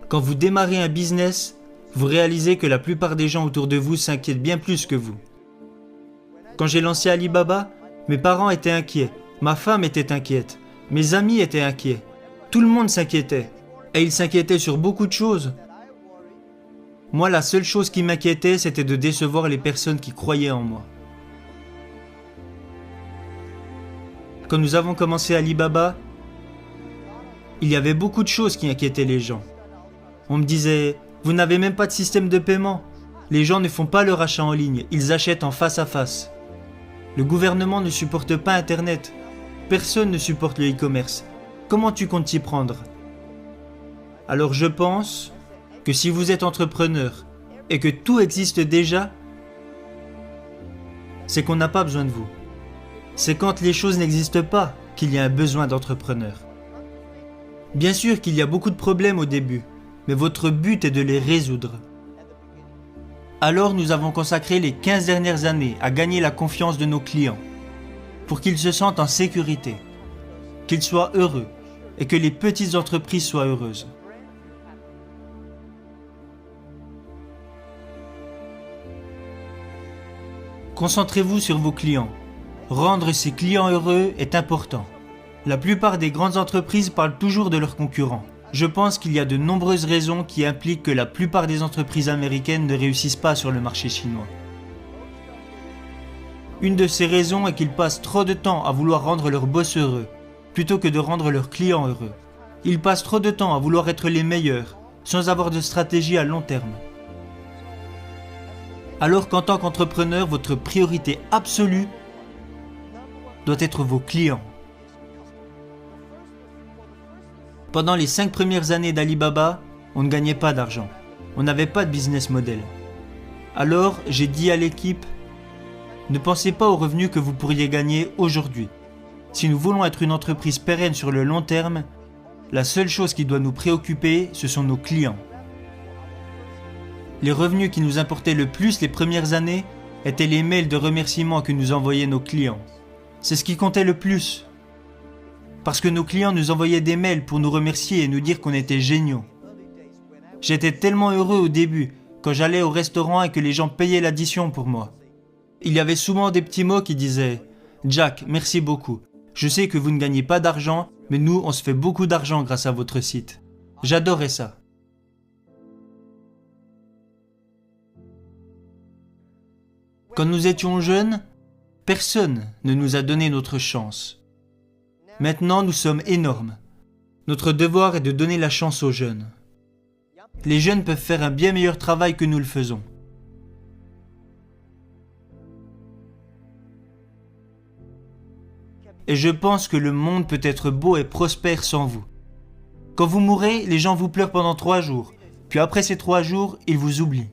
Quand vous démarrez un business, vous réalisez que la plupart des gens autour de vous s'inquiètent bien plus que vous. Quand j'ai lancé Alibaba, mes parents étaient inquiets, ma femme était inquiète, mes amis étaient inquiets. Tout le monde s'inquiétait. Et ils s'inquiétaient sur beaucoup de choses. Moi, la seule chose qui m'inquiétait, c'était de décevoir les personnes qui croyaient en moi. Quand nous avons commencé Alibaba, il y avait beaucoup de choses qui inquiétaient les gens. On me disait, vous n'avez même pas de système de paiement. Les gens ne font pas leur achat en ligne, ils achètent en face à face. Le gouvernement ne supporte pas Internet. Personne ne supporte le e-commerce. Comment tu comptes t'y prendre ? Alors je pense que si vous êtes entrepreneur et que tout existe déjà, c'est qu'on n'a pas besoin de vous. C'est quand les choses n'existent pas qu'il y a un besoin d'entrepreneur. Bien sûr qu'il y a beaucoup de problèmes au début, mais votre but est de les résoudre. Alors nous avons consacré les 15 dernières années à gagner la confiance de nos clients, pour qu'ils se sentent en sécurité, qu'ils soient heureux et que les petites entreprises soient heureuses. Concentrez-vous sur vos clients. Rendre ces clients heureux est important. La plupart des grandes entreprises parlent toujours de leurs concurrents. Je pense qu'il y a de nombreuses raisons qui impliquent que la plupart des entreprises américaines ne réussissent pas sur le marché chinois. Une de ces raisons est qu'ils passent trop de temps à vouloir rendre leurs boss heureux, plutôt que de rendre leurs clients heureux. Ils passent trop de temps à vouloir être les meilleurs, sans avoir de stratégie à long terme. Alors qu'en tant qu'entrepreneur, votre priorité absolue doit être vos clients. Pendant les 5 premières années d'Alibaba, on ne gagnait pas d'argent. On n'avait pas de business model. Alors, j'ai dit à l'équipe, ne pensez pas aux revenus que vous pourriez gagner aujourd'hui. Si nous voulons être une entreprise pérenne sur le long terme, la seule chose qui doit nous préoccuper, ce sont nos clients. Les revenus qui nous importaient le plus les premières années étaient les mails de remerciements que nous envoyaient nos clients. C'est ce qui comptait le plus. Parce que nos clients nous envoyaient des mails pour nous remercier et nous dire qu'on était géniaux. J'étais tellement heureux au début, quand j'allais au restaurant et que les gens payaient l'addition pour moi. Il y avait souvent des petits mots qui disaient « Jack, merci beaucoup. Je sais que vous ne gagnez pas d'argent, mais nous, on se fait beaucoup d'argent grâce à votre site. » J'adorais ça. Quand nous étions jeunes, personne ne nous a donné notre chance. Maintenant, nous sommes énormes. Notre devoir est de donner la chance aux jeunes. Les jeunes peuvent faire un bien meilleur travail que nous le faisons. Et je pense que le monde peut être beau et prospère sans vous. Quand vous mourrez, les gens vous pleurent pendant 3 jours. Puis après ces 3 jours, ils vous oublient.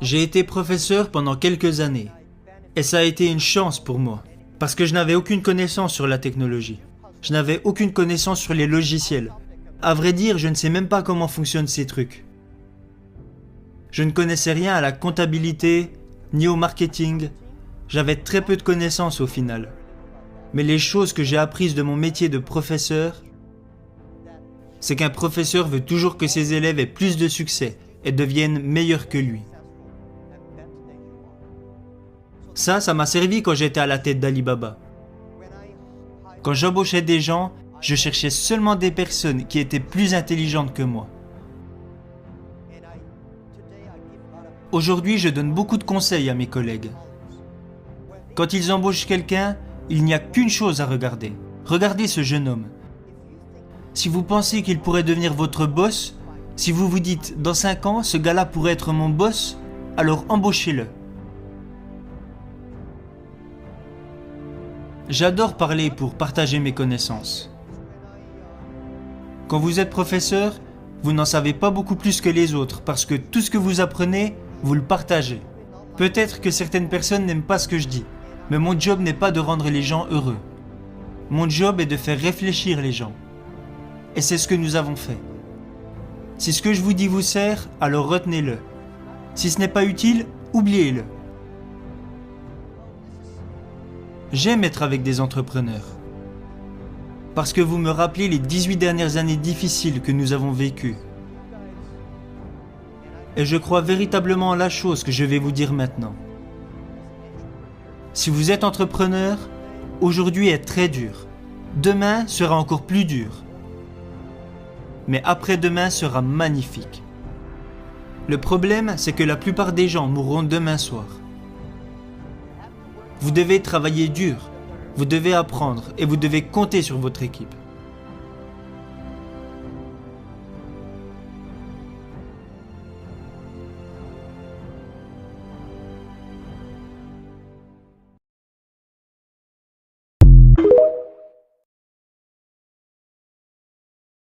J'ai été professeur pendant quelques années. Et ça a été une chance pour moi. Parce que je n'avais aucune connaissance sur la technologie. Je n'avais aucune connaissance sur les logiciels. À vrai dire, je ne sais même pas comment fonctionnent ces trucs. Je ne connaissais rien à la comptabilité, ni au marketing. J'avais très peu de connaissances au final. Mais les choses que j'ai apprises de mon métier de professeur, c'est qu'un professeur veut toujours que ses élèves aient plus de succès et deviennent meilleurs que lui. Ça m'a servi quand j'étais à la tête d'Alibaba. Quand j'embauchais des gens, je cherchais seulement des personnes qui étaient plus intelligentes que moi. Aujourd'hui, je donne beaucoup de conseils à mes collègues. Quand ils embauchent quelqu'un, il n'y a qu'une chose à regarder. Regardez ce jeune homme. Si vous pensez qu'il pourrait devenir votre boss, si vous vous dites « dans 5 ans, ce gars-là pourrait être mon boss », alors embauchez-le. J'adore parler pour partager mes connaissances. Quand vous êtes professeur, vous n'en savez pas beaucoup plus que les autres parce que tout ce que vous apprenez, vous le partagez. Peut-être que certaines personnes n'aiment pas ce que je dis, mais mon job n'est pas de rendre les gens heureux. Mon job est de faire réfléchir les gens. Et c'est ce que nous avons fait. Si ce que je vous dis vous sert, alors retenez-le. Si ce n'est pas utile, oubliez-le. J'aime être avec des entrepreneurs. parce que vous me rappelez les 18 dernières années difficiles que nous avons vécues. Et je crois véritablement en la chose que je vais vous dire maintenant. Si vous êtes entrepreneur, aujourd'hui est très dur. Demain sera encore plus dur. Mais après-demain sera magnifique. Le problème, c'est que la plupart des gens mourront demain soir. Vous devez travailler dur, vous devez apprendre et vous devez compter sur votre équipe.